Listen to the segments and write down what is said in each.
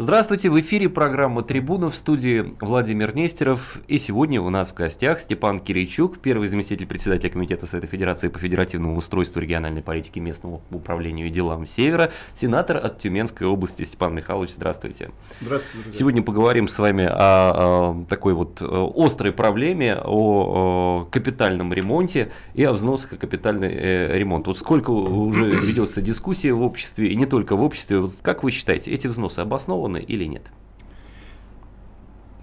Здравствуйте, в эфире программа «Трибуна», в студии Владимир Нестеров. И сегодня у нас в гостях Степан Кирейчук, первый заместитель председателя Комитета Совета Федерации по федеративному устройству региональной политики, местному управлению и делам Севера, сенатор от Тюменской области. Степан Михайлович, здравствуйте. Здравствуйте, друзья. Сегодня поговорим с вами о такой вот острой проблеме, о капитальном ремонте и о взносах о капитальный ремонт. Вот сколько уже ведется дискуссия в обществе, и не только в обществе. Вот как вы считаете, эти взносы обоснованы или нет?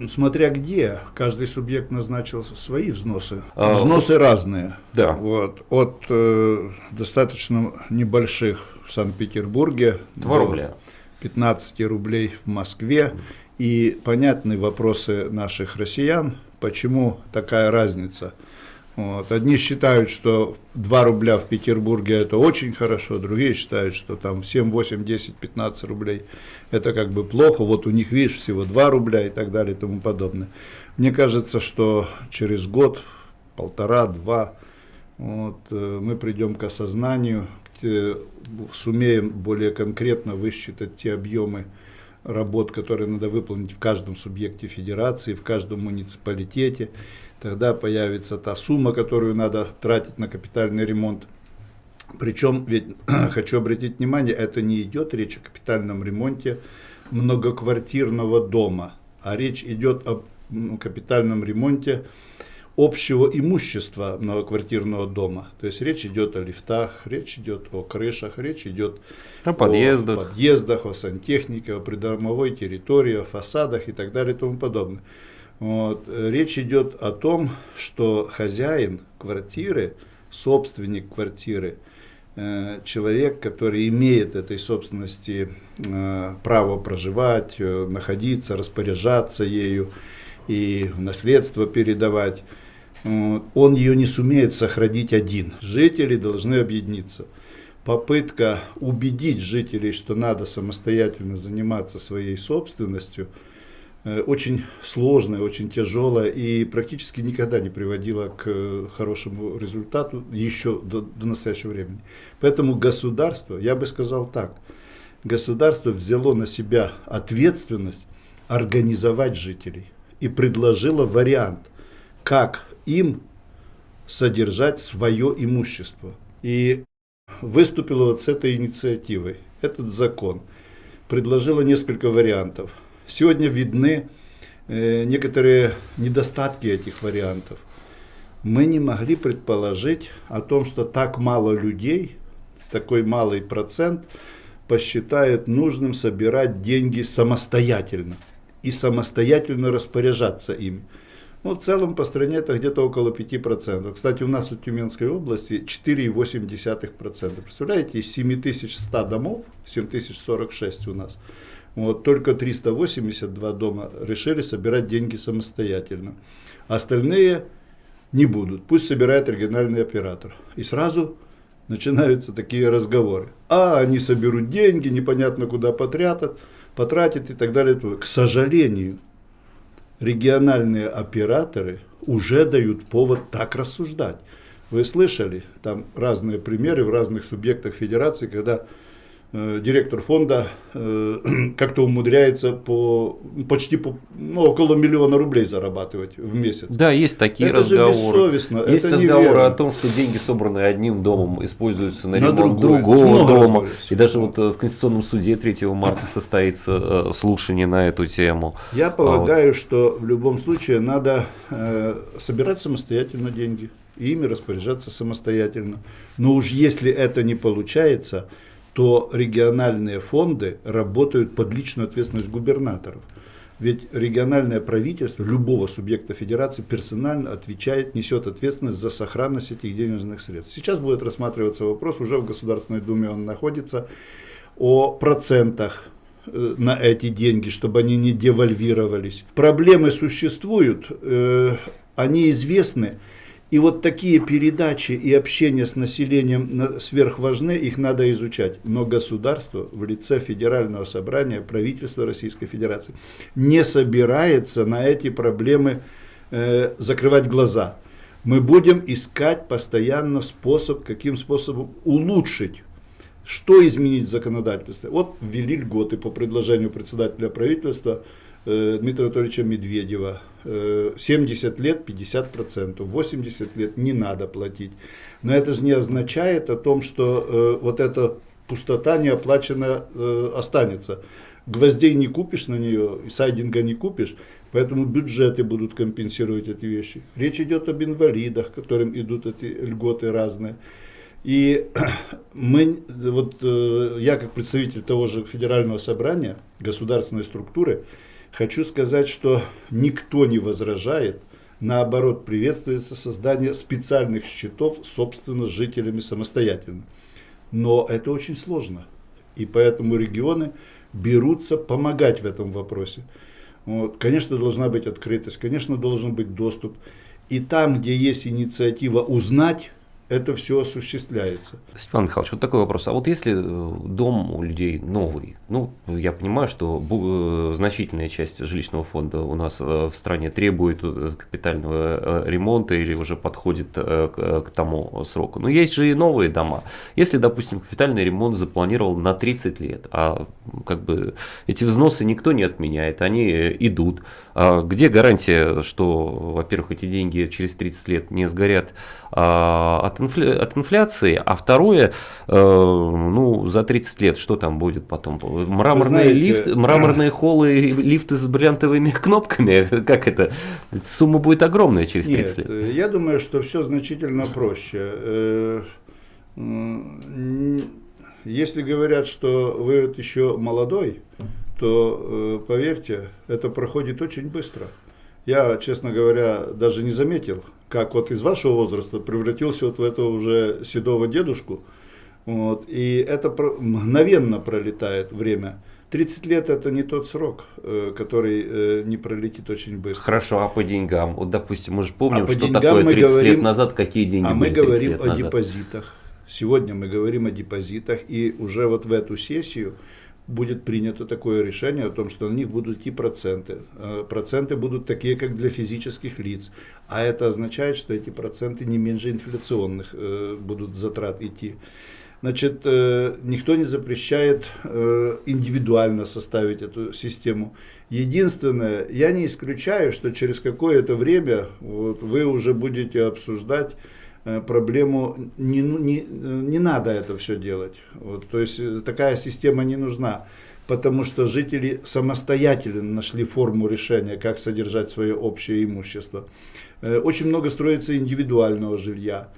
Смотря где, каждый субъект назначил свои взносы. Взносы разные. Да. Вот, от достаточно небольших в Санкт-Петербурге 2 рубля. 15 рублей в Москве. И понятны вопросы наших россиян, почему такая разница. Вот. Одни считают, что 2 рубля в Петербурге это очень хорошо, другие считают, что там 7, 8, 10, 15 рублей это как бы плохо, вот у них, видишь, всего 2 рубля и так далее и тому подобное. Мне кажется, что через год, полтора-два, вот, мы придем к осознанию, сумеем более конкретно высчитать те объемы работ, которые надо выполнить в каждом субъекте федерации, в каждом муниципалитете. Тогда появится та сумма, которую надо тратить на капитальный ремонт. Причем, ведь хочу обратить внимание, это не идет речь о капитальном ремонте многоквартирного дома, а речь идет о капитальном ремонте общего имущества многоквартирного дома. То есть речь идет о лифтах, речь идет о крышах, речь идет о подъездах, о сантехнике, о придомовой территории, о фасадах и так далее и тому подобное. Вот. Речь идет о том, что хозяин квартиры, собственник квартиры, человек, который имеет этой собственности право проживать, находиться, распоряжаться ею и в наследство передавать, он ее не сумеет сохранить один. Жители должны объединиться. Попытка убедить жителей, что надо самостоятельно заниматься своей собственностью, очень сложная, очень тяжелая и практически никогда не приводила к хорошему результату еще до настоящего времени. Поэтому государство, я бы сказал так, государство взяло на себя ответственность организовать жителей и предложило вариант, как им содержать свое имущество. И выступило вот с этой инициативой. Этот закон предложило несколько вариантов. Сегодня видны некоторые недостатки этих вариантов. Мы не могли предположить о том, что так мало людей, такой малый процент, посчитает нужным собирать деньги самостоятельно и самостоятельно распоряжаться ими. Ну, в целом по стране это где-то около 5%. Кстати, у нас в Тюменской области 4,8%. Представляете, из 7100 домов, 7046 у нас, вот, только 382 дома решили собирать деньги самостоятельно. Остальные не будут. Пусть собирает региональный оператор. И сразу начинаются такие разговоры. Они соберут деньги, непонятно куда потратят и так далее. К сожалению, региональные операторы уже дают повод так рассуждать. Вы слышали, там разные примеры в разных субъектах федерации, когда директор фонда как-то умудряется почти около 1 миллиона рублей зарабатывать в месяц. Да, есть такие это разговоры. Же бессовестно, есть это разговоры неверно. о том, что деньги, собранные одним домом, используются на ремонт другого дома. И даже вот в Конституционном суде 3 марта состоится слушание на эту тему. Я полагаю, что в любом случае надо собирать самостоятельно деньги и ими распоряжаться самостоятельно. Но уж если это не получается, то региональные фонды работают под личную ответственность губернаторов. Ведь региональное правительство любого субъекта федерации персонально отвечает, несет ответственность за сохранность этих денежных средств. Сейчас будет рассматриваться вопрос, уже в Государственной Думе он находится, о процентах на эти деньги, чтобы они не девальвировались. Проблемы существуют, они известны. И вот такие передачи и общение с населением сверхважны, их надо изучать. Но государство в лице Федерального собрания, правительства Российской Федерации не собирается на эти проблемы закрывать глаза. Мы будем искать постоянно способ, каким способом улучшить Что изменить в законодательстве? Вот ввели льготы по предложению председателя правительства Дмитрия Анатольевича Медведева. 70 лет 50%, 80 лет не надо платить. Но это же не означает о том, что вот эта пустота неоплаченная останется. Гвоздей не купишь на нее, и сайдинга не купишь, поэтому бюджеты будут компенсировать эти вещи. Речь идет об инвалидах, которым идут эти льготы разные. И я как представитель того же федерального собрания, государственной структуры, хочу сказать, что никто не возражает, наоборот, приветствуется создание специальных счетов, собственно, жителями самостоятельно. Но это очень сложно, и поэтому регионы берутся помогать в этом вопросе. Вот. Конечно, должна быть открытость, конечно, должен быть доступ. И там, где есть инициатива узнать, это все осуществляется. Степан Михайлович, вот такой вопрос. А вот если дом у людей новый, ну, я понимаю, что значительная часть жилищного фонда у нас в стране требует капитального ремонта или уже подходит к тому сроку. Но есть же и новые дома. Если, допустим, капитальный ремонт запланировал на 30 лет, а как бы эти взносы никто не отменяет, они идут. А где гарантия, что, во-первых, эти деньги через 30 лет не сгорят от инфляции, а второе, за 30 лет что там будет потом? Мраморные холлы и лифты с бриллиантовыми кнопками? Как это? Сумма будет огромная через 30 лет. Нет, я думаю, что все значительно проще. Если говорят, что вы еще молодой, то поверьте, это проходит очень быстро. Я, честно говоря, даже не заметил, как вот из вашего возраста превратился вот в этого уже седого дедушку. Вот, и это мгновенно пролетает время. 30 лет это не тот срок, который не пролетит очень быстро. Хорошо, а по деньгам? Вот, допустим, мы же помним, что такое 30 лет назад, какие деньги были 30 лет назад. А мы говорим о депозитах. Сегодня мы говорим о депозитах, и уже вот в эту сессию будет принято такое решение о том, что на них будут идти проценты. Проценты будут такие, как для физических лиц. А это означает, что эти проценты не меньше инфляционных будут затрат идти. Значит, никто не запрещает индивидуально составить эту систему. Единственное, я не исключаю, что через какое-то время вы уже будете обсуждать проблему, не надо это все делать. То есть такая система не нужна, потому что жители самостоятельно нашли форму решения, как содержать свое общее имущество. Очень много строится индивидуального жилья,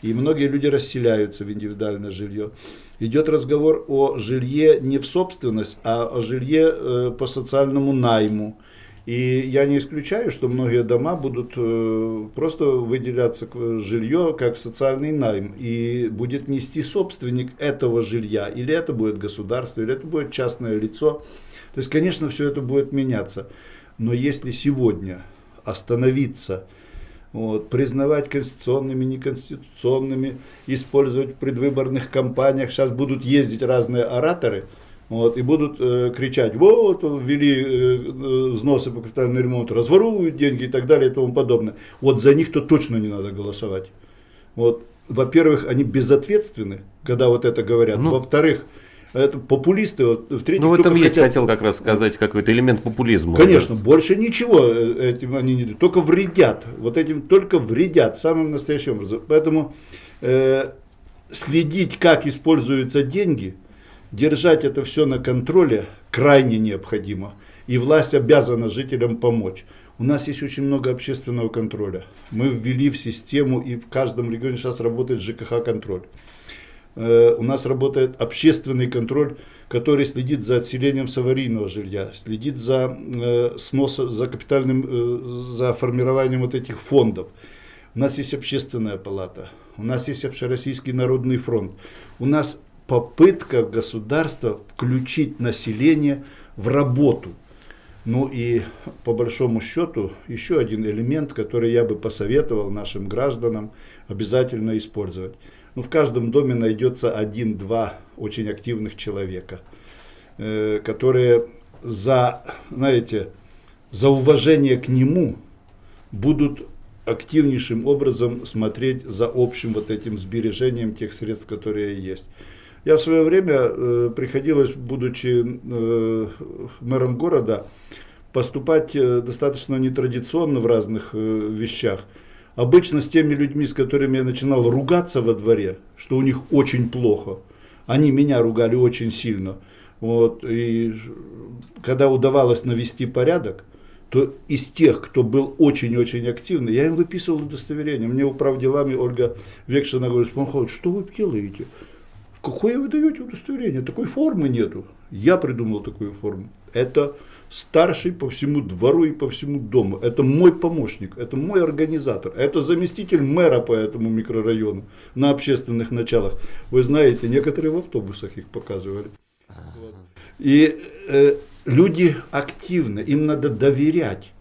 и многие люди расселяются в индивидуальное жилье. Идет разговор о жилье не в собственность, а о жилье по социальному найму. И я не исключаю, что многие дома будут просто выделяться жилье как социальный найм. И будет нести собственник этого жилья. Или это будет государство, или это будет частное лицо. То есть, конечно, все это будет меняться. Но если сегодня остановиться, признавать конституционными, неконституционными, использовать в предвыборных кампаниях, сейчас будут ездить разные ораторы, и будут кричать, ввели взносы по капитальному ремонту, разворуют деньги и так далее и тому подобное. Вот за них-то точно не надо голосовать. Во-первых, они безответственны, когда вот это говорят. Во-вторых, это популисты. В-третьих, в этом есть, хотел как раз сказать, какой-то элемент популизма. Конечно, больше ничего этим они не делают, только вредят. Вот этим только вредят самым настоящим образом. Поэтому следить, как используются деньги, держать это все на контроле крайне необходимо. И власть обязана жителям помочь. У нас есть очень много общественного контроля. Мы ввели в систему, и в каждом регионе сейчас работает ЖКХ-контроль. У нас работает общественный контроль, который следит за отселением с аварийного жилья, следит за сносом, за за формированием вот этих фондов. У нас есть общественная палата, у нас есть Общероссийский народный фронт. У нас попытка государства включить население в работу. И по большому счету еще один элемент, который я бы посоветовал нашим гражданам обязательно использовать. В каждом доме найдется 1-2 очень активных человека, которые за уважение к нему будут активнейшим образом смотреть за общим вот этим сбережением тех средств, которые есть. Я в свое время приходилось, будучи мэром города, поступать достаточно нетрадиционно в разных вещах. Обычно с теми людьми, с которыми я начинал ругаться во дворе, что у них очень плохо, они меня ругали очень сильно. Вот, и когда удавалось навести порядок, то из тех, кто был очень-очень активный, я им выписывал удостоверение. Мне управделами Ольга Векшина говорит: Степан Михайлович, что вы делаете? Какое вы даете удостоверение? Такой формы нету. Я придумал такую форму. Это старший по всему двору и по всему дому. Это мой помощник, это мой организатор, это заместитель мэра по этому микрорайону на общественных началах. Вы знаете, некоторые в автобусах их показывали. Вот. И люди активны, им надо доверять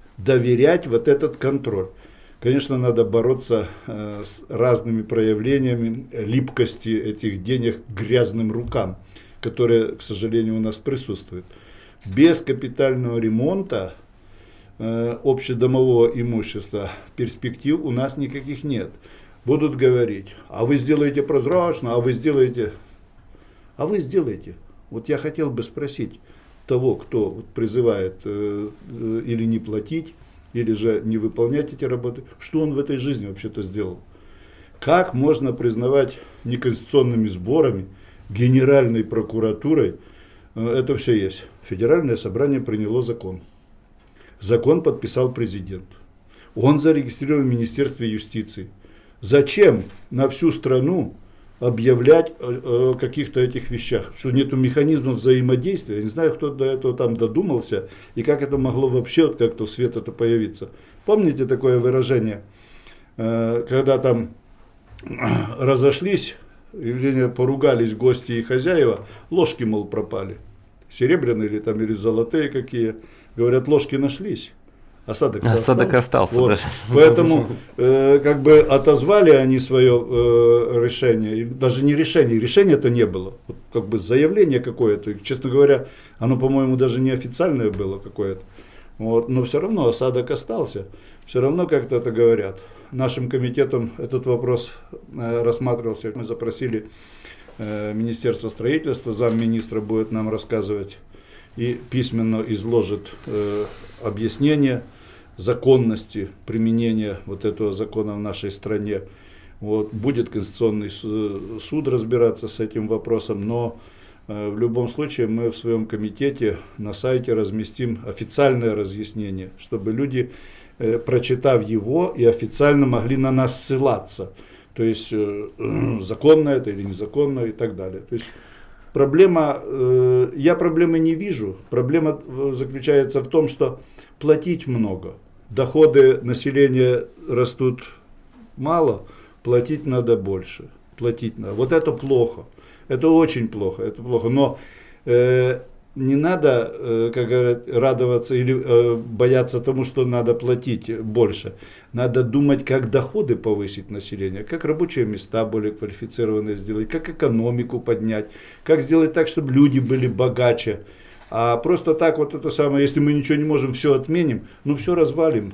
вот этот контроль. Конечно, надо бороться с разными проявлениями липкости этих денег к грязным рукам, которые, к сожалению, у нас присутствуют. Без капитального ремонта общедомового имущества перспектив у нас никаких нет. Будут говорить: а вы сделаете прозрачно, а вы сделаете. Вот я хотел бы спросить того, кто призывает или не платить, или же не выполнять эти работы, что он в этой жизни вообще-то сделал. Как можно признавать неконституционными сборами, Генеральной прокуратурой, это все есть. Федеральное собрание приняло закон. Закон подписал президент. Он зарегистрирован в Министерстве юстиции. Зачем на всю страну объявлять о каких-то этих вещах, что нету механизмов взаимодействия? Я не знаю, кто до этого там додумался и как это могло вообще вот как-то в свет это появиться. Помните такое выражение, когда там разошлись, поругались гости и хозяева, ложки, мол, пропали. Серебряные или золотые какие. Говорят, ложки нашлись. Осадок остался. Вот. Да. Поэтому как бы отозвали они свое решение. Даже не решение, решения-то не было. Вот, как бы заявление какое-то. Честно говоря, оно, по-моему, даже не официальное было какое-то. Вот. Но все равно осадок остался. Все равно как-то это говорят. Нашим комитетом этот вопрос рассматривался. Мы запросили Министерство строительства, замминистра будет нам рассказывать и письменно изложит объяснение законности применения вот этого закона в нашей стране. Вот. Будет Конституционный суд разбираться с этим вопросом, но в любом случае мы в своем комитете на сайте разместим официальное разъяснение, чтобы люди, прочитав его, и официально могли на нас ссылаться. То есть законно это или незаконно и так далее. То есть проблема, я проблемы не вижу. Проблема заключается в том, что платить много. Доходы населения растут мало, платить надо больше. Платить надо. Вот это плохо. Это очень плохо. Это плохо. Но не надо, как говорят, радоваться или бояться тому, что надо платить больше. Надо думать, как доходы повысить населения, как рабочие места более квалифицированные сделать, как экономику поднять, как сделать так, чтобы люди были богаче. А просто так вот это самое, если мы ничего не можем, все отменим, ну все развалим.